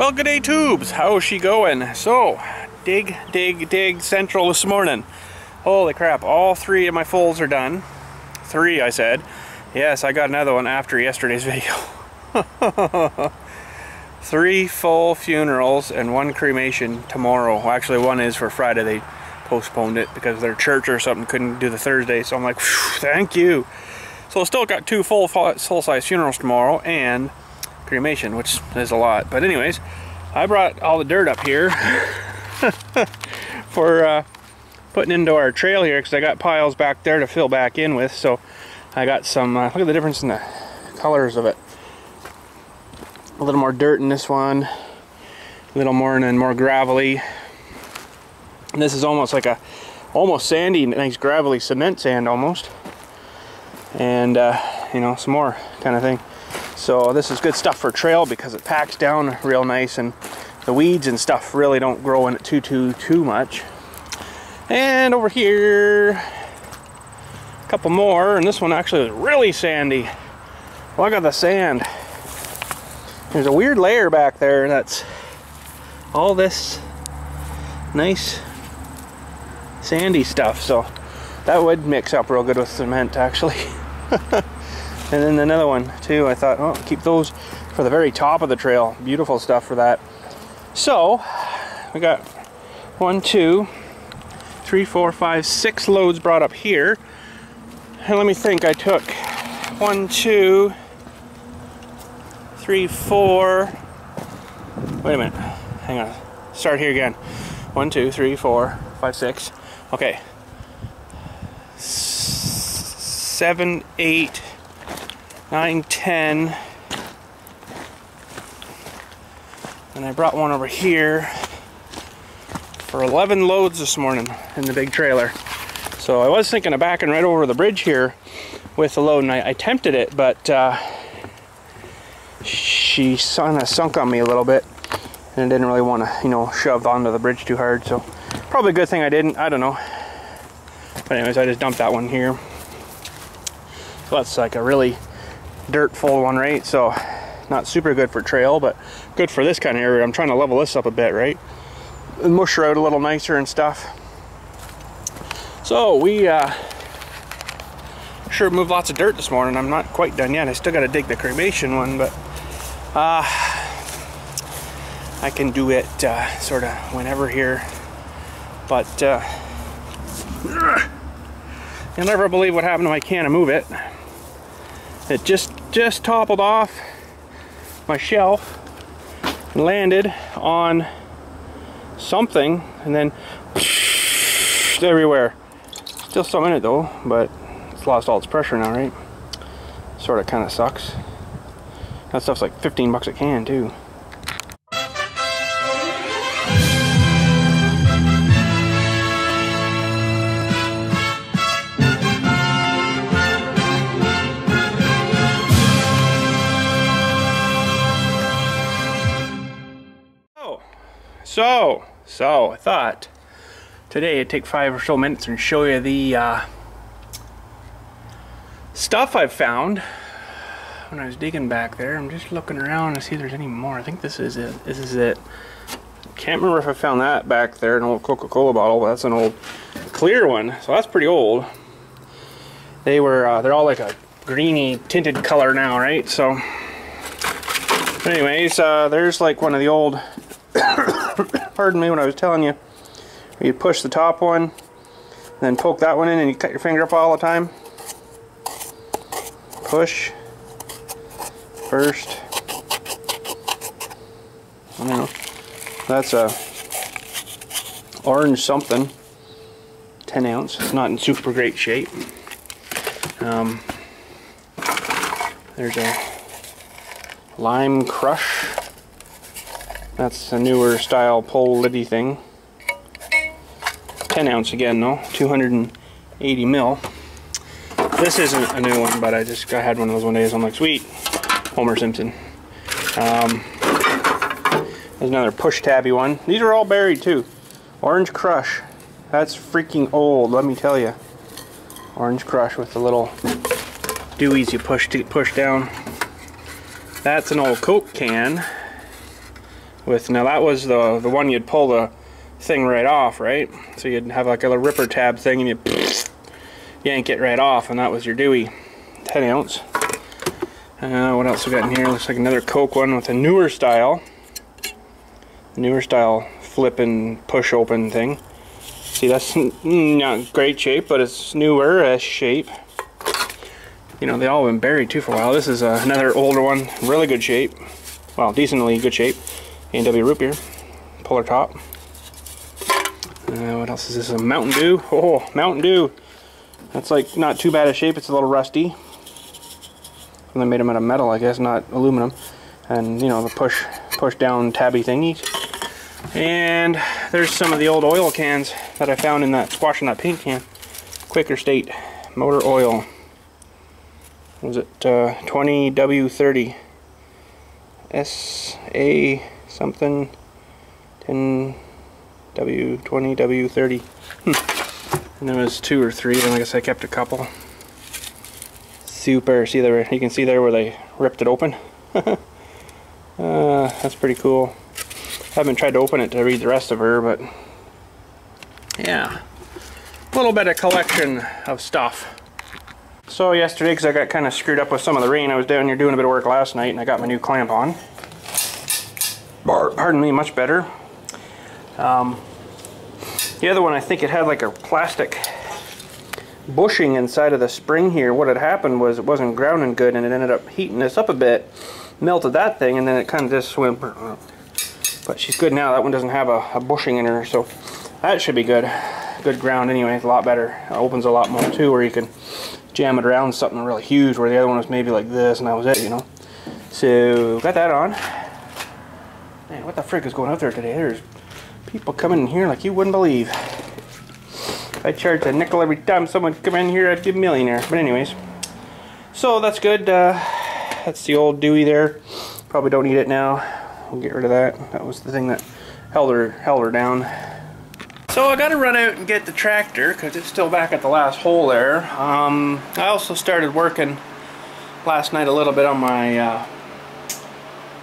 Well, good day, tubes. How's she going? So, dig central this morning. Holy crap, all 3 of my fulls are done. 3, I said. Yes, I got another one after yesterday's video. 3 full funerals and 1 cremation tomorrow. Well, actually, 1 is for Friday. They postponed it because their church or something couldn't do the Thursday. So I'm like, thank you. So I still got 2 full-size funerals tomorrow and cremation, which is a lot. But anyways, I brought all the dirt up here for putting into our trail here, because I got piles back there to fill back in with. So I got some, look at the difference in the colors of it. A little more dirt in this one, a little more and then more gravelly. And this is almost like a almost sandy, nice gravelly cement sand almost. And you know, some more kind of thing. So this is good stuff for trail because it packs down real nice, and the weeds and stuff really don't grow in it too much. And over here, a couple more, and this one actually is really sandy. Look at the sand. There's a weird layer back there that's all this nice sandy stuff, so that would mix up real good with cement actually. And then another one too, I thought, oh, keep those for the very top of the trail. Beautiful stuff for that. So we got 1, 2, 3, 4, 5, 6 loads brought up here. And let me think, I took 1, 2, 3, 4. Wait a minute, hang on. Start here again. 1, 2, 3, 4, 5, 6. Okay. 7, 8, 9, 10. And I brought one over here for 11 loads this morning in the big trailer. So I was thinking of backing right over the bridge here with the load, and I attempted it, but she kind of sunk on me a little bit, and I didn't really want to, you know, shove onto the bridge too hard. So probably a good thing I didn't. I don't know. But anyways, I just dumped that one here. So that's like a really dirt full one, right? So not super good for trail, but good for this kind of area. I'm trying to level this up a bit, right? And mush her out a little nicer and stuff. So we sure moved lots of dirt this morning. I'm not quite done yet. I still got to dig the cremation one, but I can do it sort of whenever here. But you'll never believe what happened to my can of Move It. It just toppled off my shelf and landed on something, and then everywhere. Still some in it though, but it's lost all its pressure now, right? Sort of kind of sucks. That stuff's like 15 bucks a can too. So I thought today I'd take 5 or so minutes and show you the stuff I've found when I was digging back there. I'm just looking around to see if there's any more. I think this is it. This is it. Can't remember if I found that back there, an old Coca-Cola bottle, but that's an old clear one, so that's pretty old. They were they're all like a greeny tinted color now, right? So anyways, there's like one of the old pardon me, when I was telling you, you push the top one, then poke that one in, and you cut your finger up all the time. Push first. I don't know. That's a orange something, 10 ounce. It's not in super great shape. There's a lime crush. That's a newer style pole liddy thing. 10 ounce again though, 280 mil. This isn't a new one, but I had one of those one day, so I'm like, sweet, Homer Simpson. There's another push tabby one. These are all buried too. Orange Crush. That's freaking old, let me tell you. Orange Crush with the little dewies you push down. That's an old Coke can. with, now that was the one you'd pull the thing right off, right? So you'd have like a little ripper tab thing and you yank it right off, and that was your Dewey 10 ounce. What else we got in here? Looks like another Coke one with a newer style flip and push open thing. See, that's not great shape, but it's newer shape. You know, they all have been buried too for a while. This is another older one, really good shape. Well, decently good shape. A&W root beer, puller top. What else is this? A Mountain Dew. Oh, Mountain Dew. That's like not too bad a shape. It's a little rusty. And they made them out of metal, I guess, not aluminum. And you know, the push down tabby thingies. And there's some of the old oil cans that I found in that squash in that paint can. Quaker State motor oil. Was it 20W30 SA something 10W20W30. And there was 2 or 3, and I guess I kept a couple. Super. See there, you can see there where they ripped it open. That's pretty cool. I haven't tried to open it to read the rest of her, but yeah, a little bit of collection of stuff. So yesterday, because I got kind of screwed up with some of the rain, I was down here doing a bit of work last night, and I got my new clamp on. Pardon me, much better. The other one, I think it had like a plastic bushing inside of the spring here. What had happened was it wasn't grounding good, and it ended up heating this up a bit, melted that thing, and then it kind of just went. But she's good now. That one doesn't have a bushing in her, so that should be good. Good ground anyway. It's a lot better. It opens a lot more too, where you can jam it around something really huge, where the other one was maybe like this, and that was it, you know. So got that on. Man, what the frick is going out there today? There's people coming in here like you wouldn't believe. If I charged a nickel every time someone come in here, I'd be a millionaire. But anyways, so that's good. That's the old Dewey there. Probably don't need it now. We'll get rid of that. That was the thing that held her down. So I got to run out and get the tractor because it's still back at the last hole there. I also started working last night a little bit on my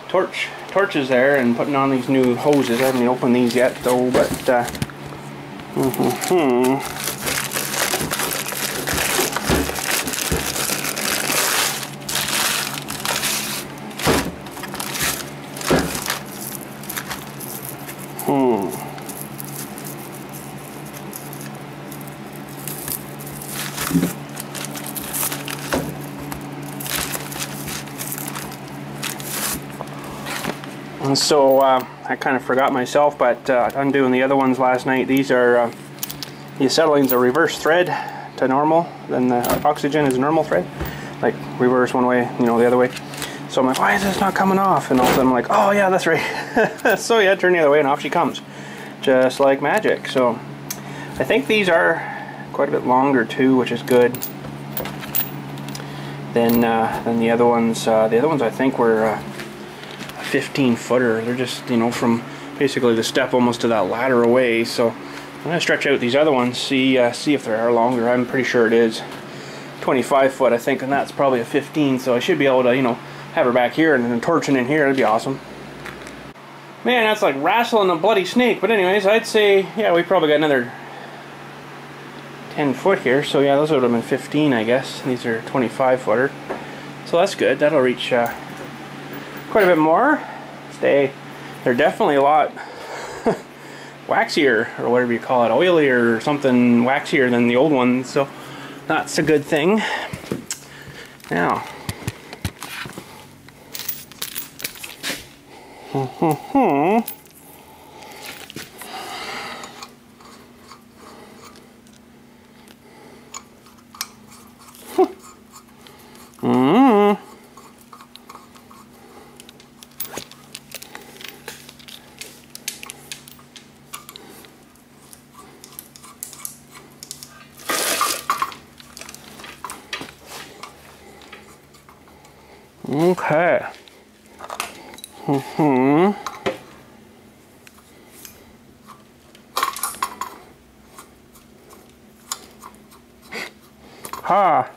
torches there and putting on these new hoses. I haven't even opened these yet though, but and so I kind of forgot myself, but undoing the other ones last night. These are the acetylene a reverse thread to normal, then the oxygen is a normal thread, like reverse one way, you know, the other way. So I'm like, why is this not coming off? And all of a sudden I'm like, oh yeah, that's right. So yeah, turn the other way and off she comes, just like magic. So I think these are quite a bit longer too, which is good than the other ones. The other ones I think were 15 footer. They're just, you know, from basically the step almost to that ladder away. So I'm gonna stretch out these other ones, see if they are longer. I'm pretty sure it is 25 foot, I think, and that's probably a 15. So I should be able to, you know, have her back here and then torching in here. That'd be awesome. Man, that's like wrestling a bloody snake. But anyways, I'd say, yeah, we probably got another 10 foot here. So yeah, those would have been 15, I guess. These are 25 footer. So that's good. That'll reach quite a bit more. They're definitely a lot waxier, or whatever you call it, oilier or something, waxier than the old ones, so that's a good thing. Now okay. Ha.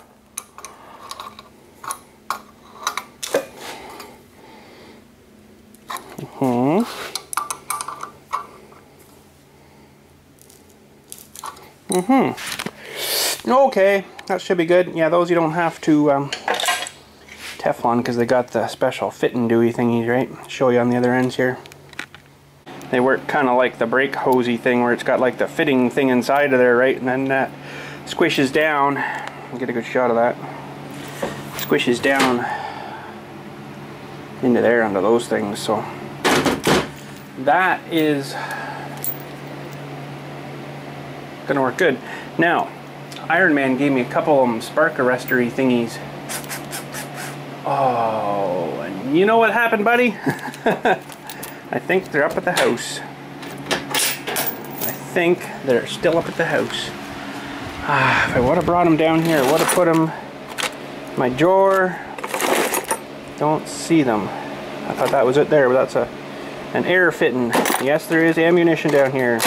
Okay, that should be good. Yeah, those you don't have to Teflon because they got the special fitting dewy thingies, right? Show you on the other ends here. They work kind of like the brake hosey thing where it's got like the fitting thing inside of there, right? And then that squishes down. I'll get a good shot of that. Squishes down into there under those things. So that is gonna work good. Now, Iron Man gave me a couple of them spark arrestery thingies. Oh, and you know what happened, buddy? I think they're up at the house. I think they're still up at the house. If I would have brought them down here, I would have put them in my drawer. Don't see them. I thought that was it there, but that's an air fitting. Yes, there is ammunition down here.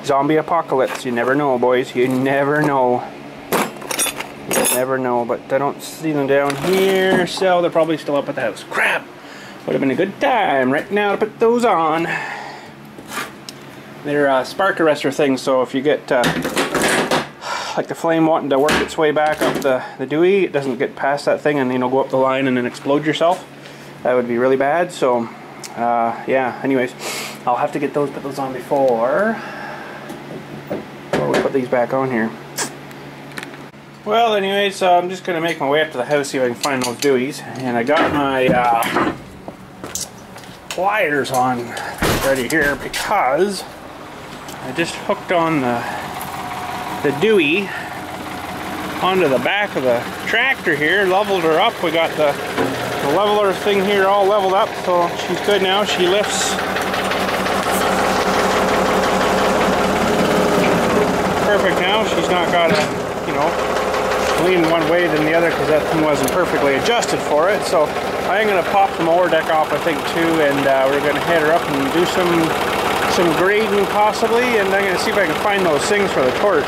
Zombie apocalypse. You never know, boys. You never know. You never know, but I don't see them down here, so they're probably still up at the house. Crap! Would have been a good time right now to put those on. They're spark arrestor things, so if you get like the flame wanting to work its way back up the dewey, it doesn't get past that thing and go up the line and then explode yourself. That would be really bad. So yeah, anyways, I'll have to get those, put those on before we put these back on here. Well, anyways, I'm just gonna make my way up to the house, see if I can find those dewies. And I got my pliers on ready here because I just hooked on the dewey onto the back of the tractor here, leveled her up. We got the leveler thing here all leveled up, so she's good now. She lifts perfect now. She's not got a, lean one way than the other because that thing wasn't perfectly adjusted for it. So I'm going to pop the mower deck off, I think, too, and we're going to head her up and do some grading possibly, and I'm going to see if I can find those things for the torch.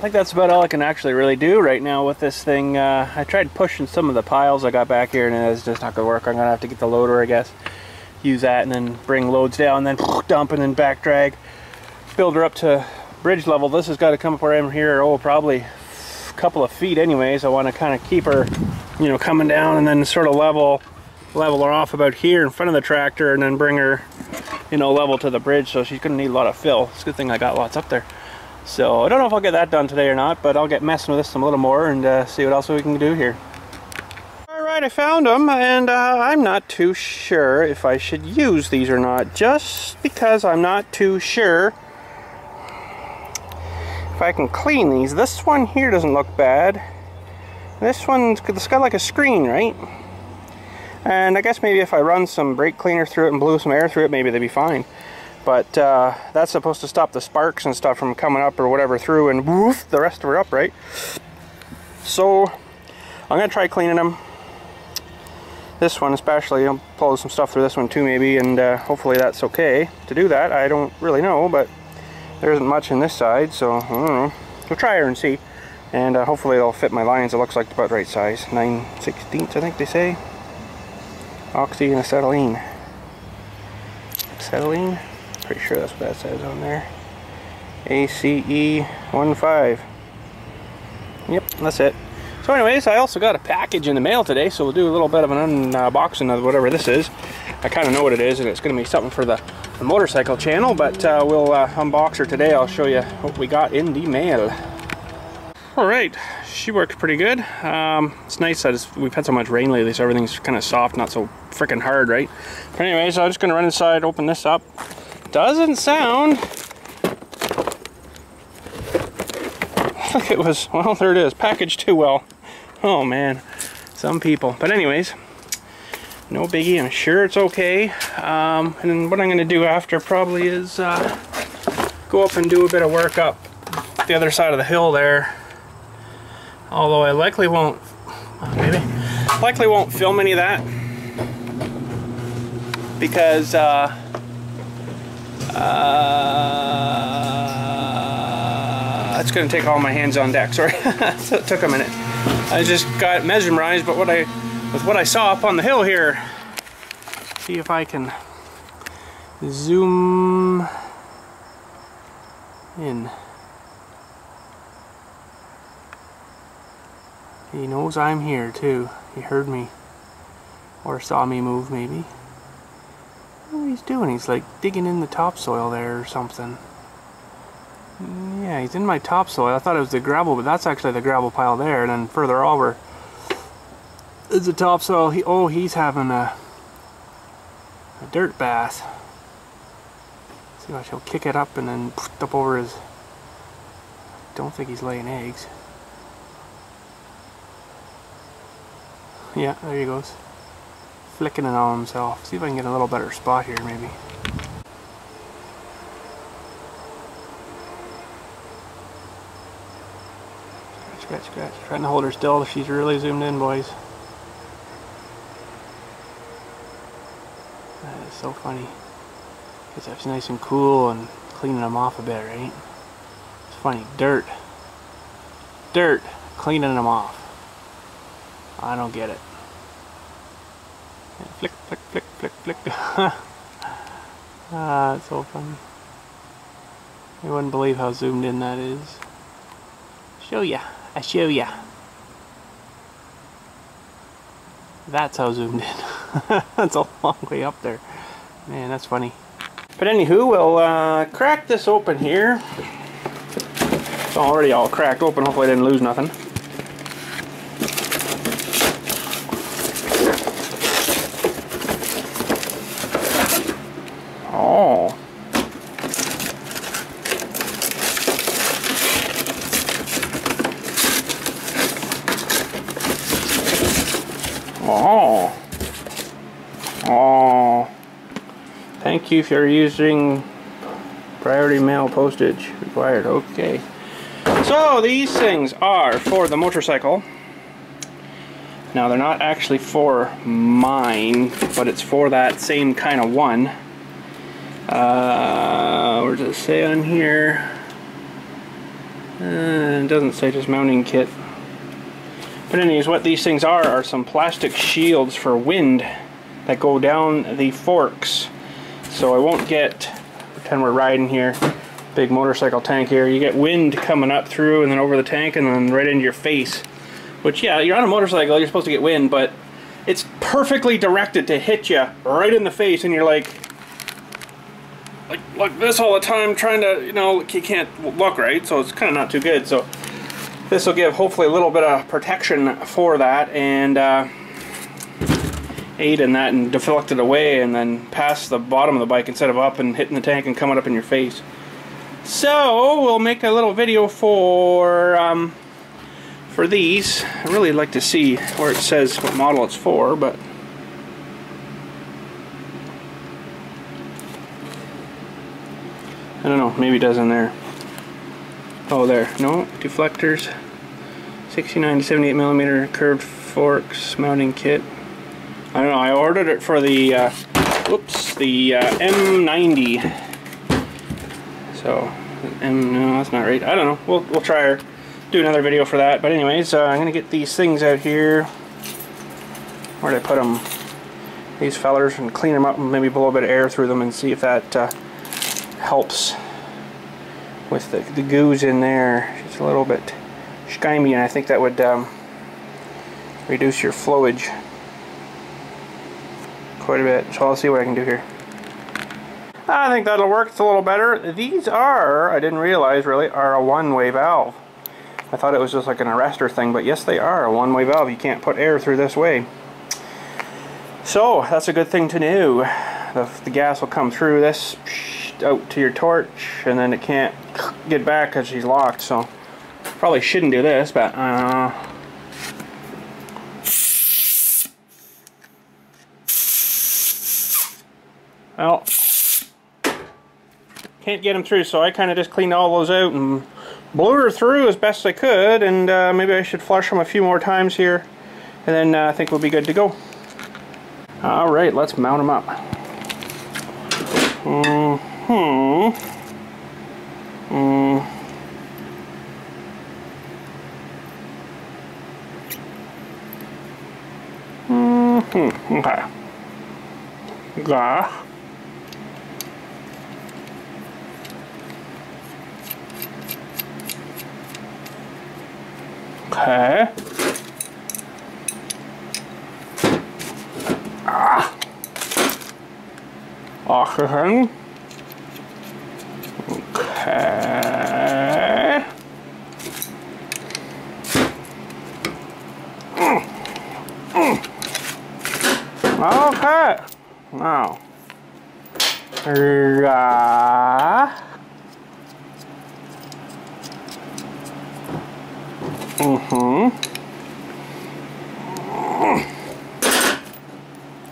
think that's about all I can actually really do right now with this thing. I tried pushing some of the piles I got back here, and it's just not going to work. I'm going to have to get the loader, I guess. Use that and then bring loads down, then dump and then back drag. Build her up to bridge level. This has got to come up where I'm here, oh, probably a couple of feet anyways. I want to kind of keep her, you know, coming down and then sort of level her off about here in front of the tractor, and then bring her, you know, level to the bridge. So she's going to need a lot of fill. It's a good thing I got lots up there. So I don't know if I'll get that done today or not, but I'll get messing with this a little more and see what else we can do here. Alright, I found them, and I'm not too sure if I should use these or not, just because I'm not too sure if I can clean these. This one here doesn't look bad. This one's got like a screen, right? And I guess maybe if I run some brake cleaner through it and blew some air through it, maybe they'd be fine. But that's supposed to stop the sparks and stuff from coming up or whatever through, and woof, the rest of her up, right? So I'm gonna try cleaning them. This one especially, I'll pull some stuff through this one too maybe, and hopefully that's okay to do that. I don't really know, but there isn't much in this side, so I don't know. We'll try her and see, and hopefully it'll fit my lines. It looks like about the right size, 9/16 I think they say. Oxy and acetylene. Acetylene? Pretty sure that's what that says on there. ACE15. Yep, that's it. So anyways, I also got a package in the mail today, so we'll do a little bit of an unboxing of whatever this is. I kind of know what it is, and it's going to be something for the motorcycle channel, but we'll unbox her today. I'll show you what we got in the mail. Alright, she worked pretty good. It's nice that we've had so much rain lately, so everything's kind of soft, not so freaking hard, right? But anyways, I'm just going to run inside, open this up. Doesn't sound like it was, well, there it is, packaged too well. Oh man, some people. But anyways, no biggie, I'm sure it's okay. And then what I'm going to do after probably is go up and do a bit of work up the other side of the hill there. Although I likely won't, likely won't film any of that, because it's going to take all my hands on deck. Sorry, so it took a minute. I just got mesmerized, but with what I saw up on the hill here. See if I can zoom in. He knows I'm here too. He heard me, or saw me move maybe. What he's doing? He's like digging in the topsoil there or something. Yeah, he's in my topsoil. I thought it was the gravel, but that's actually the gravel pile there. And then further over is the topsoil. He's having a dirt bath. See, watch, he'll kick it up and then up over his. Don't think he's laying eggs. Yeah, there he goes. Flicking it on himself. See if I can get a little better spot here, maybe. Scratch, scratch. Trying to hold her still. She's really zoomed in, boys. That is so funny. Because that's nice and cool and cleaning them off a bit, right? It's funny. Dirt. Dirt. Cleaning them off. I don't get it. Yeah, flick, flick, flick, flick, flick. Ah, it's so funny. You wouldn't believe how zoomed in that is. Show ya. I show ya. That's how zoomed in. That's a long way up there. Man, that's funny. But anywho, we'll crack this open here. It's already all cracked open. Hopefully I didn't lose nothing. Oh. Oh. Oh. Thank you for using priority mail postage required. Okay. So these things are for the motorcycle. Now they're not actually for mine, but it's for that same kind of one. Where does it say on here? It doesn't say, just mounting kit. But anyways, what these things are some plastic shields for wind that go down the forks. So I won't get, pretend we're riding here, big motorcycle tank here, you get wind coming up through and then over the tank and then right into your face. Which, yeah, you're on a motorcycle, you're supposed to get wind, but it's perfectly directed to hit you right in the face, and you're like this all the time, trying to, you know, you can't look right, so it's kind of not too good. So this will give hopefully a little bit of protection for that, and aid in that, and deflect it away and then pass the bottom of the bike instead of up and hitting the tank and coming up in your face. So we'll make a little video for these. I really like to see where it says what model it's for, but I don't know, maybe it does in there. Oh, there. No, deflectors. 69 to 78 millimeter curved forks mounting kit. I don't know, I ordered it for the the M90. So no, that's not right. I don't know. We'll try or do another video for that. But anyways, I'm gonna get these things out here. Where did I put them? These fellers, and clean them up and maybe blow a bit of air through them and see if that helps with the goos in there. It's a little bit skimy, and I think that would reduce your flowage quite a bit. So I'll see what I can do here. I think that'll work. It's a little better. These are, I didn't realize really, are a one-way valve. I thought it was just like an arrestor thing, but yes, they are a one-way valve. You can't put air through this way. So that's a good thing to know. The gas will come through this out to your torch, and then it can't get back because she's locked. So probably shouldn't do this, but well, can't get them through, so I kind of just cleaned all those out and blew her through as best I could, and maybe I should flush them a few more times here, and then I think we'll be good to go. Alright, let's mount them up. Okay. Ga. Okay. Oxygen. Okay. Okay. Now.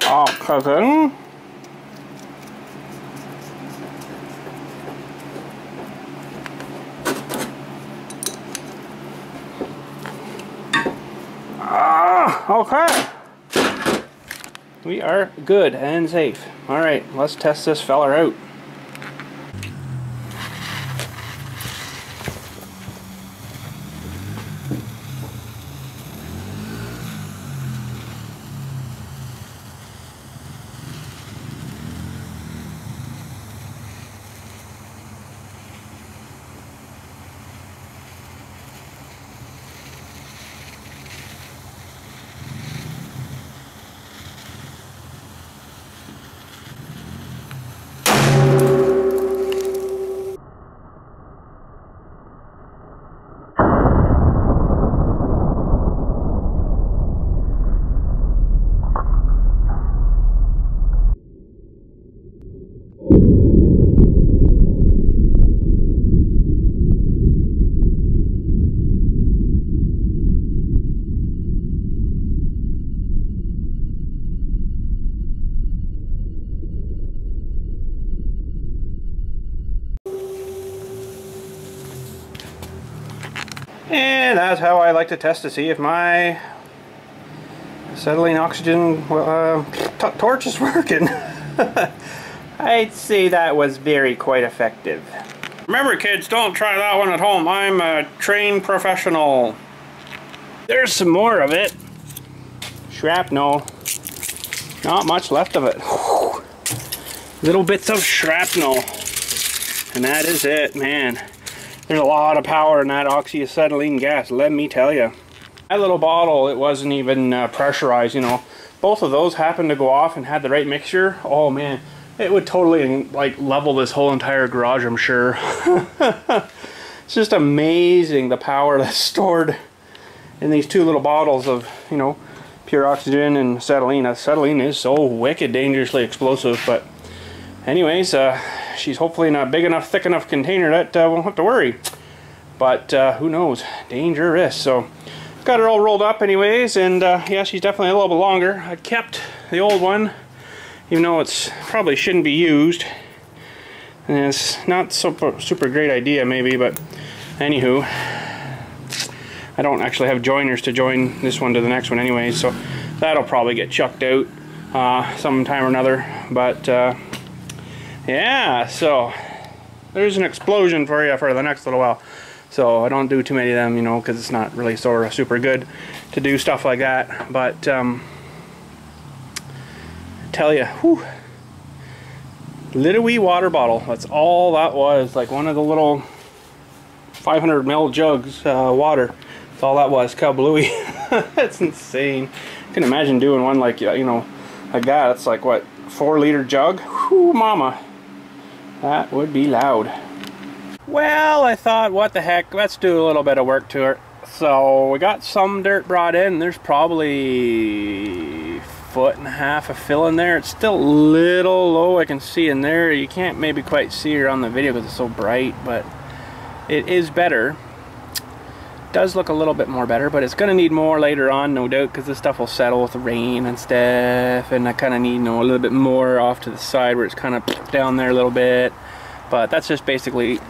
Oxygen. Okay. We are good and safe. Alright, let's test this feller out. And that's how I like to test to see if my acetylene oxygen torch is working. I'd say that was quite effective. Remember kids, don't try that one at home. I'm a trained professional. There's some more of it. Shrapnel. Not much left of it. Whew. Little bits of shrapnel. And that is it, man. There's a lot of power in that oxyacetylene gas, let me tell you. That little bottle, it wasn't even pressurized, you know. Both of those happened to go off and had the right mixture. Oh man, it would totally like level this whole entire garage, I'm sure. It's just amazing the power that's stored in these two little bottles of, you know, pure oxygen and acetylene. Acetylene is so wicked dangerously explosive, but anyways, she's hopefully in a big enough, thick enough container that won't have to worry. But who knows, dangerous. So got her all rolled up anyways, and yeah, she's definitely a little bit longer. I kept the old one, even though it's probably shouldn't be used. And it's not super great idea maybe, but anywho, I don't actually have joiners to join this one to the next one anyway, so that'll probably get chucked out sometime or another. But yeah, so there's an explosion for you for the next little while. So I don't do too many of them, you know, because it's not really sort of super good to do stuff like that. But I tell you, whew, little wee water bottle. That's all that was. Like one of the little 500 ml jugs water. That's all that was. Kablooey. That's insane. I can imagine doing one like, you know, like that. It's like what, 4-liter jug? Whew, mama. That would be loud. Well, I thought, what the heck, let's do a little bit of work to her. So we got some dirt brought in. There's probably 1.5 foot of fill in there. It's still a little low, I can see in there. You can't maybe quite see her on the video because it's so bright, but it is better. Does look a little bit more better, but it's going to need more later on, no doubt, because this stuff will settle with the rain and stuff, and I kind of need, you know, a little bit more off to the side where it's kind of down there a little bit. But that's just basically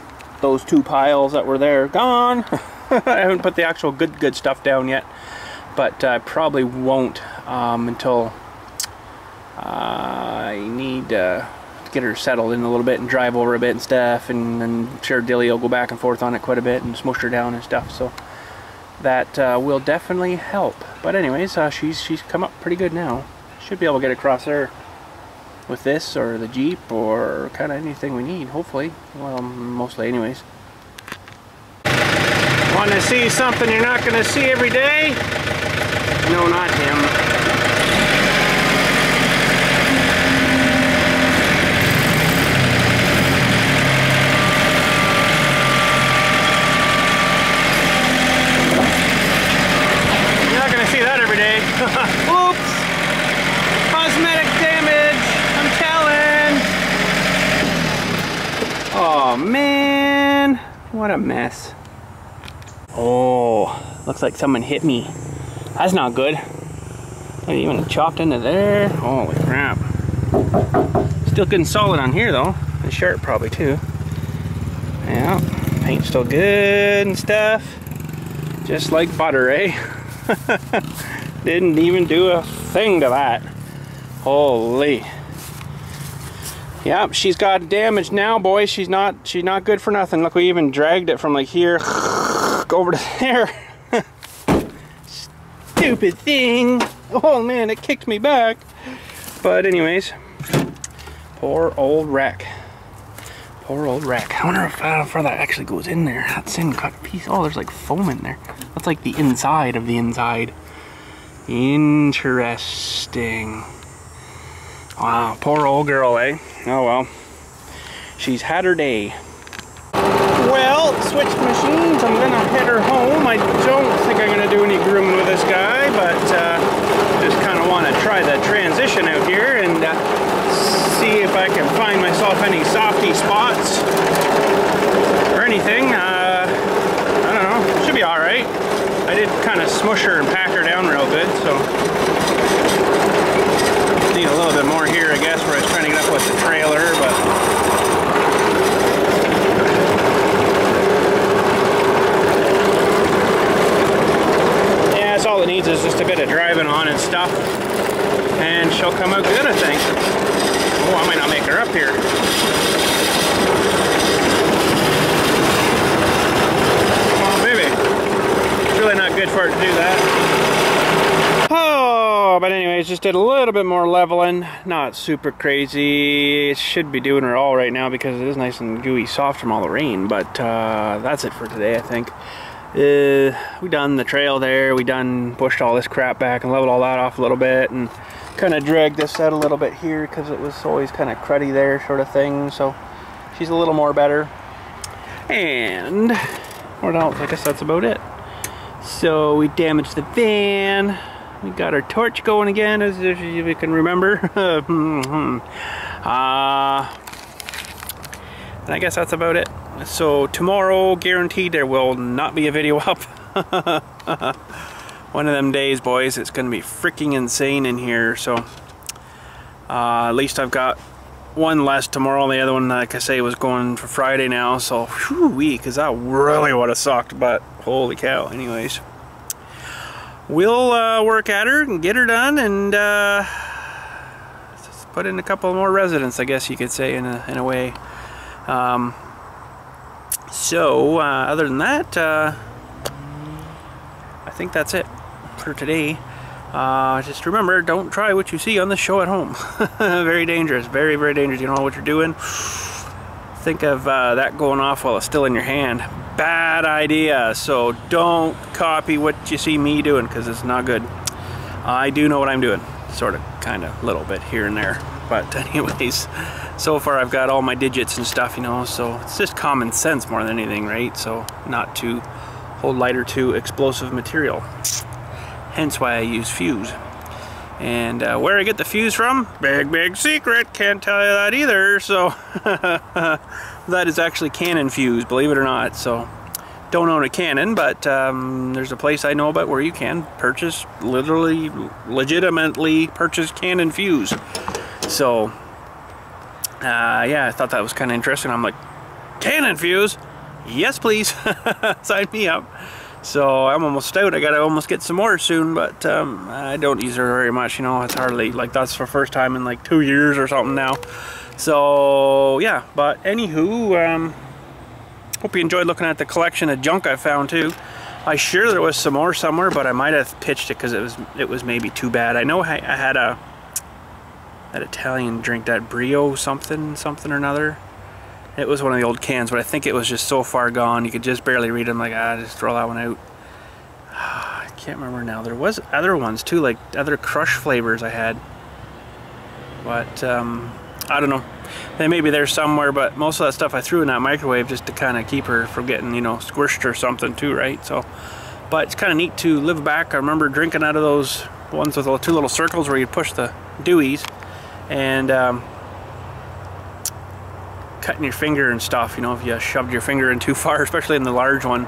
those two piles that were there gone. I haven't put the actual good stuff down yet, but I probably won't until I need to get her settled in a little bit and drive over a bit and stuff, and I'm sure Dilly will go back and forth on it quite a bit and smush her down and stuff, so that will definitely help. But anyways, she's come up pretty good now. Should be able to get across there with this or the Jeep or kind of anything we need, hopefully. Well, mostly anyways. Want to see something you're not going to see every day? No, not him. You're not going to see that every day. Oops! Cosmetic damage! I'm telling! Oh man! What a mess. Oh, looks like someone hit me. That's not good. Not even chopped into there. Holy crap. Still good and solid on here though. The shirt probably too. Yeah, paint's still good and stuff. Just like butter, eh? Didn't even do a thing to that. Holy. Yep, she's got damage now, boys. She's not good for nothing. Look, we even dragged it from like here over to there. Stupid thing. Oh man, it kicked me back. But anyways, poor old wreck. Poor old wreck. I wonder if how far that actually goes in there. That's in cut piece. Oh, there's like foam in there. That's like the inside of the inside. Interesting. Wow, poor old girl, eh? Oh well. She's had her day. Well, switched machines. I'm gonna head her home. I don't think I'm gonna do any grooming with this guy, but just kind of want to try the transition out here and see if I can find myself any softy spots or anything. I don't know. Should be all right. I did kind of smush her and pack her down real good, so need a little bit more here, I guess, where I was trying to get up with the trailer, but yeah, that's all it needs is just a bit of driving on and stuff, and she'll come out good, I think. Oh, I might not make her up here. really not good for it to do that. Oh, but anyways, just did a little bit more leveling. Not super crazy. It should be doing it all right now because it is nice and gooey soft from all the rain. But that's it for today, I think. We done the trail there. We done pushed all this crap back and leveled all that off a little bit and kind of dragged this out a little bit here because it was always kind of cruddy there, sort of thing. So she's a little more better. And what else? I guess that's about it. So we damaged the van. We got our torch going again, as if you can remember. And I guess that's about it. So tomorrow, guaranteed, there will not be a video up. One of them days, boys, it's going to be freaking insane in here. So at least I've got one less tomorrow. The other one, like I say, was going for Friday now. So whew-wee, because that really would have sucked. But holy cow. Anyways, we'll work at her and get her done, and just put in a couple more residents, I guess you could say, in a way. So other than that, I think that's it for today. Just remember, don't try what you see on the show at home. Very dangerous, very, very dangerous. You don't know what you're doing. Think of that going off while it's still in your hand. Bad idea. So don't copy what you see me doing, because it's not good. I do know what I'm doing, sort of, kind of, a little bit here and there. But anyways, so far I've got all my digits and stuff, you know, so it's just common sense more than anything, right? So not to hold lighter to explosive material. Hence why I use fuse. And where I get the fuse from, big secret, can't tell you that either. So that is actually Canon fuse, believe it or not. So don't own a Canon, but there's a place I know about where you can purchase, legitimately purchase Canon fuse. So yeah, I thought that was kind of interesting. I'm like, Canon fuse? Yes, please. Sign me up. So I'm almost out. I gotta almost get some more soon, but I don't use her very much, you know. It's hardly, like, that's the first time in like 2 years or something now. So yeah, but anywho, hope you enjoyed looking at the collection of junk I found too. I sure there was some more somewhere, but I might have pitched it because it was maybe too bad. I know I had that Italian drink, that Brio something or another. It was one of the old cans, but I think it was just so far gone you could just barely read them. Like, just throw that one out. I can't remember now. There was other ones too, like other crush flavors I had, but I don't know. They may be there somewhere, but most of that stuff I threw in that microwave just to kind of keep her from getting, you know, squished or something too, right? So, but it's kind of neat to live back. I remember drinking out of those ones with the two little circles where you push the Deweys, and cutting your finger and stuff, you know, if you shoved your finger in too far, especially in the large one,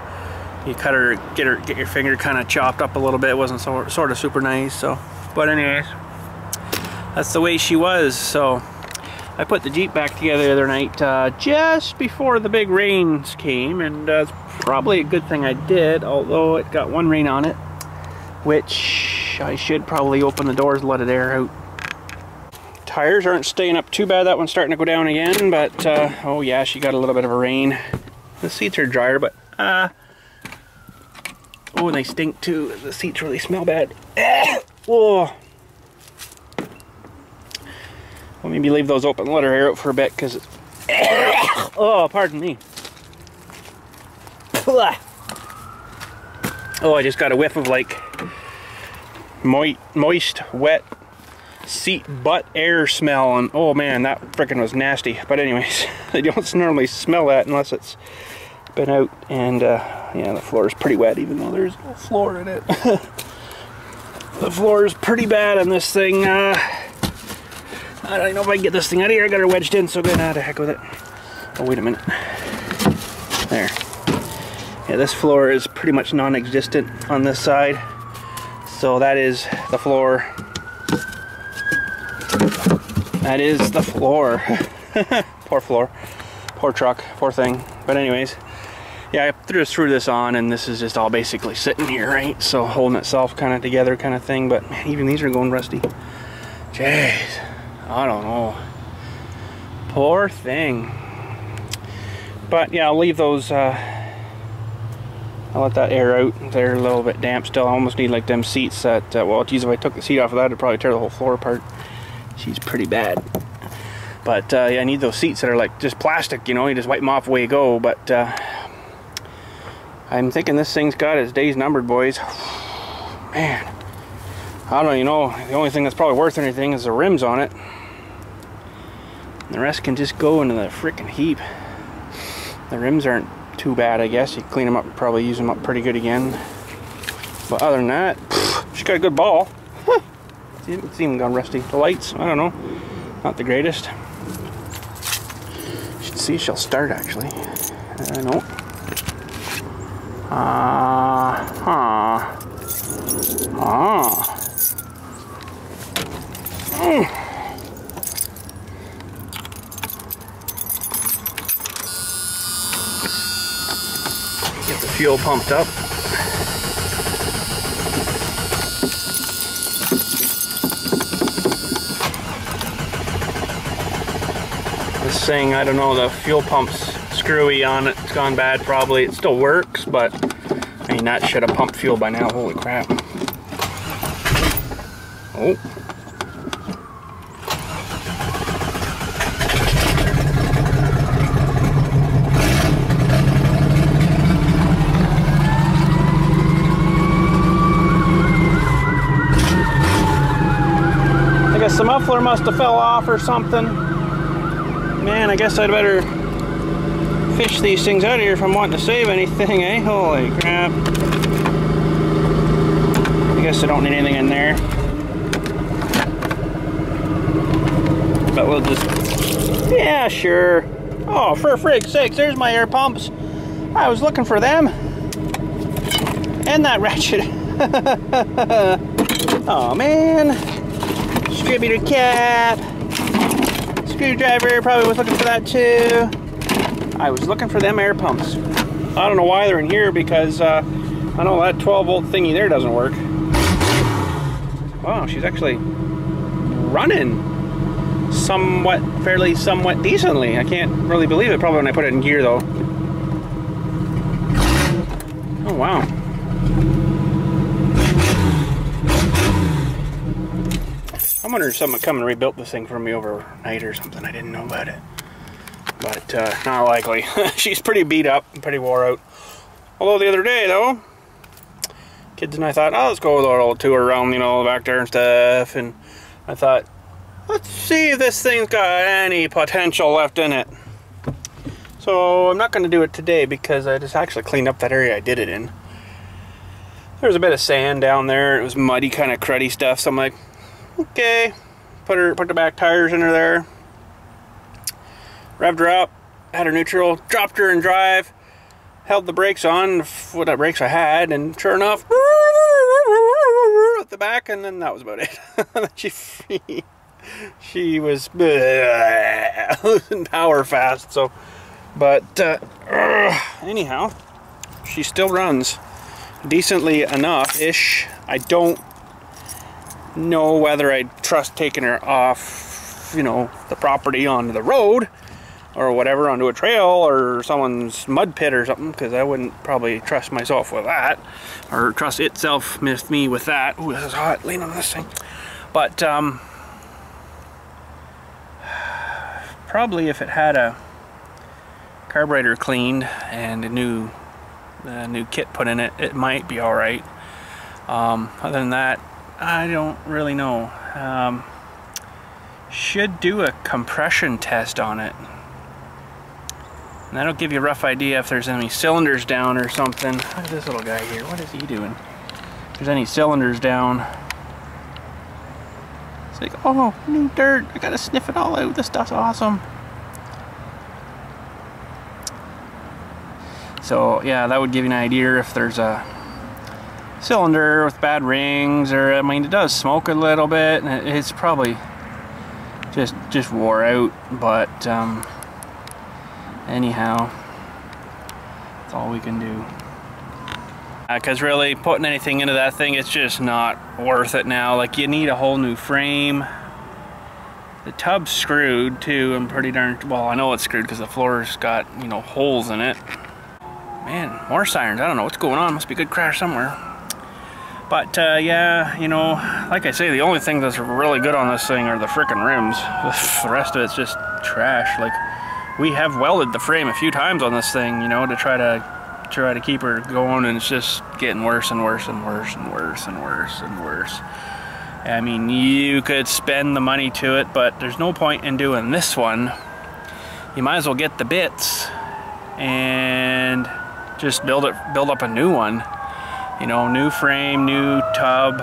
you cut her, get your finger kind of chopped up a little bit. It wasn't sort of super nice. So, but anyways, that's the way she was. So I put the Jeep back together the other night just before the big rains came, and it's probably a good thing I did, although it got one rain on it, which I should probably open the doors and let it air out. Tires aren't staying up too bad. That one's starting to go down again, but oh yeah, she got a little bit of a rain. The seats are drier, but oh, and they stink too. The seats really smell bad. Oh. Well, maybe leave those open, let her air out for a bit, because it's oh, pardon me. Oh, I just got a whiff of like moist, wet seat butt air smell, and oh man, that frickin' was nasty. But anyways, I don't normally smell that unless it's been out, and yeah, the floor is pretty wet even though there's no floor in it. The floor is pretty bad on this thing. I don't know if I can get this thing out of here. I got her wedged in so good. To heck with it. Oh, wait a minute. There. Yeah, this floor is pretty much non-existent on this side. So that is the floor. That is the floor. Poor floor. Poor truck. Poor thing. But anyways, yeah, I threw this on, and this is just all basically sitting here, right? So holding itself kind of together kind of thing. But man, even these are going rusty. Jeez. I don't know. Poor thing. But yeah, I'll leave those I'll let that air out. They're a little bit damp still. I almost need like them seats that, well, geez, if I took the seat off of that, it'd probably tear the whole floor apart. She's pretty bad. But yeah, I need those seats that are like just plastic, you know, you just wipe them off, away you go. But I'm thinking this thing's got its days numbered, boys. Man, I don't know, you know, the only thing that's probably worth anything is the rims on it. The rest can just go into the freaking heap. The rims aren't too bad, I guess. You clean them up, probably use them up pretty good again. But other than that, she's got a good ball. Huh. It's even gone rusty. The lights, I don't know, not the greatest. You should see she'll start actually. No. Get the fuel pumped up. This thing, I don't know, the fuel pump's screwy on it. It's gone bad probably. It still works, but I mean, that should have pumped fuel by now. Holy crap. Oh. I guess the muffler must have fell off or something. Man, I guess I'd better fish these things out of here if I'm wanting to save anything, eh? Holy crap. I guess I don't need anything in there. But we'll just... Yeah, sure. Oh, for frig's sakes, there's my air pumps. I was looking for them. And that ratchet. Oh, man. Distributor cap. Screwdriver, probably was looking for that too. I was looking for them air pumps. I don't know why they're in here because I know that 12-volt thingy there doesn't work. Wow, she's actually running somewhat decently. I can't really believe it, probably when I put it in gear though. Oh wow. I wonder if someone come and rebuilt this thing for me overnight or something. I didn't know about it. But not likely. She's pretty beat up and pretty wore out. Although the other day though, kids and I thought, oh, let's go with a little tour around, you know, back there and stuff. And I thought, let's see if this thing's got any potential left in it. So I'm not going to do it today because I just actually cleaned up that area I did it in. There was a bit of sand down there. It was muddy, kind of cruddy stuff. So I'm like, okay, put the back tires in her there, revved her up, had her neutral, dropped her in drive, held the brakes on with the brakes I had, and sure enough, at the back, and then that was about it. she was losing power fast. So, but anyhow, she still runs decently enough-ish. I don't know whether I'd trust taking her off, you know, the property onto the road or whatever, onto a trail or someone's mud pit or something, because I wouldn't probably trust myself with that, or trust itself with me with that. Ooh, this is hot. Lean on this thing. But probably if it had a carburetor cleaned and a new kit put in it, it might be all right. Other than that, I don't really know. Should do a compression test on it. And that'll give you a rough idea if there's any cylinders down or something. Look at this little guy here. What is he doing? If there's any cylinders down. It's like, oh, new dirt. I gotta sniff it all out. This stuff's awesome. So yeah, that would give you an idea if there's a cylinder with bad rings, or I mean, it does smoke a little bit, and it's probably just wore out. But anyhow, that's all we can do. Because really, putting anything into that thing, it's just not worth it now. Like, you need a whole new frame. The tub's screwed too. I'm pretty darn well. I know it's screwed because the floor's got, you know, holes in it. Man, more sirens. I don't know what's going on. Must be a good crash somewhere. But yeah, you know, like I say, the only thing that's really good on this thing are the frickin' rims. The rest of it's just trash. Like, we have welded the frame a few times on this thing, you know, to try to keep her going, and it's just getting worse and worse and worse and worse and worse and worse. I mean, you could spend the money to it, but there's no point in doing this one. You might as well get the bits and just build up a new one. You know, new frame, new tub.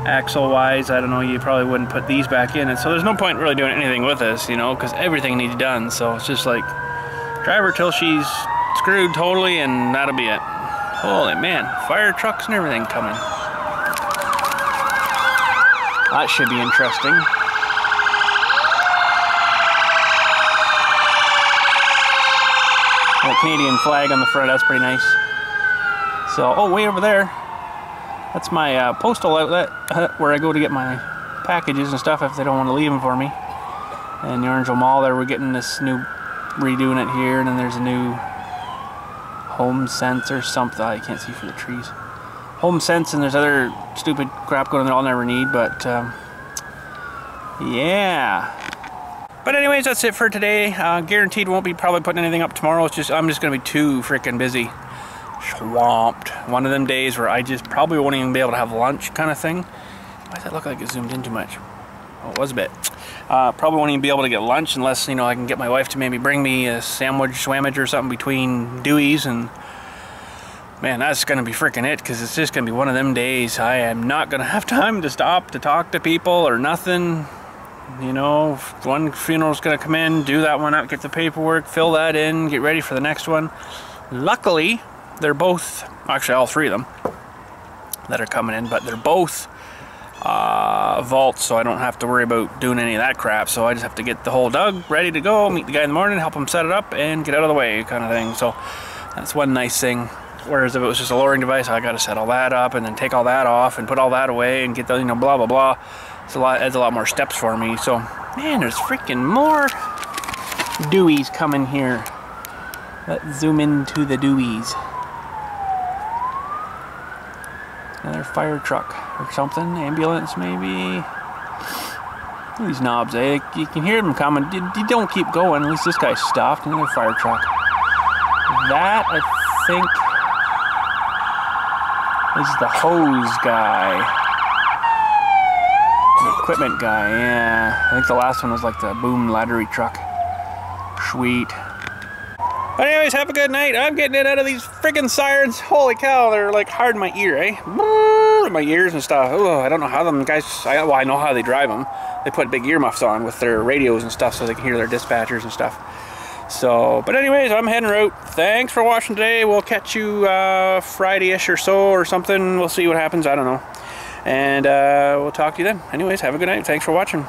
Axle wise, I don't know, you probably wouldn't put these back in, and so there's no point really doing anything with this, you know, because everything needs done. So it's just like, drive her till she's screwed totally, and that'll be it. Holy man, fire trucks and everything coming. That should be interesting. The Canadian flag on the front, that's pretty nice. So, oh, way over there, that's my postal outlet where I go to get my packages and stuff if they don't want to leave them for me. And the Orangeville Mall there, we're getting this new, redoing it here, and then there's a new Home Sense or something. I can't see for the trees. Home Sense, and there's other stupid crap going on that I'll never need, but yeah. But anyways, that's it for today. Guaranteed won't be probably putting anything up tomorrow. It's just, I'm just gonna be too freaking busy. Swamped. One of them days where I just probably won't even be able to have lunch kind of thing. Why does that look like it zoomed in too much? Oh, it was a bit. Probably won't even be able to get lunch unless, you know, I can get my wife to maybe bring me a sandwich or something between Dewey's, and man, that's gonna be freaking it, because it's just gonna be one of them days. I am not gonna have time to stop to talk to people or nothing. You know, one funeral's gonna come in, do that one up, get the paperwork, fill that in, get ready for the next one. Luckily, they're both, actually all three of them that are coming in, but they're both vaults, so I don't have to worry about doing any of that crap. So I just have to get the hole dug, ready to go, meet the guy in the morning, help him set it up, and get out of the way kind of thing. So that's one nice thing. Whereas if it was just a lowering device, I gotta set all that up and then take all that off and put all that away and get the, you know, blah blah blah. It's adds a lot more steps for me. So man, there's freaking more Deweys coming here. Let's zoom into the Deweys. Another fire truck or something, ambulance maybe. These knobs, eh? You can hear them coming. You don't keep going. At least this guy's stopped. Another fire truck. That, I think, is the hose guy. The equipment guy, yeah. I think the last one was like the boom laddery truck. Sweet. But anyways, have a good night. I'm getting it out of these friggin' sirens. Holy cow, they're like hard in my ear, eh? My ears and stuff. Oh, I don't know how them guys, well, I know how they drive them. They put big earmuffs on with their radios and stuff so they can hear their dispatchers and stuff. So, but anyways, I'm heading out. Thanks for watching today. We'll catch you Friday-ish or so or something. We'll see what happens. I don't know. And we'll talk to you then. Anyways, have a good night. Thanks for watching.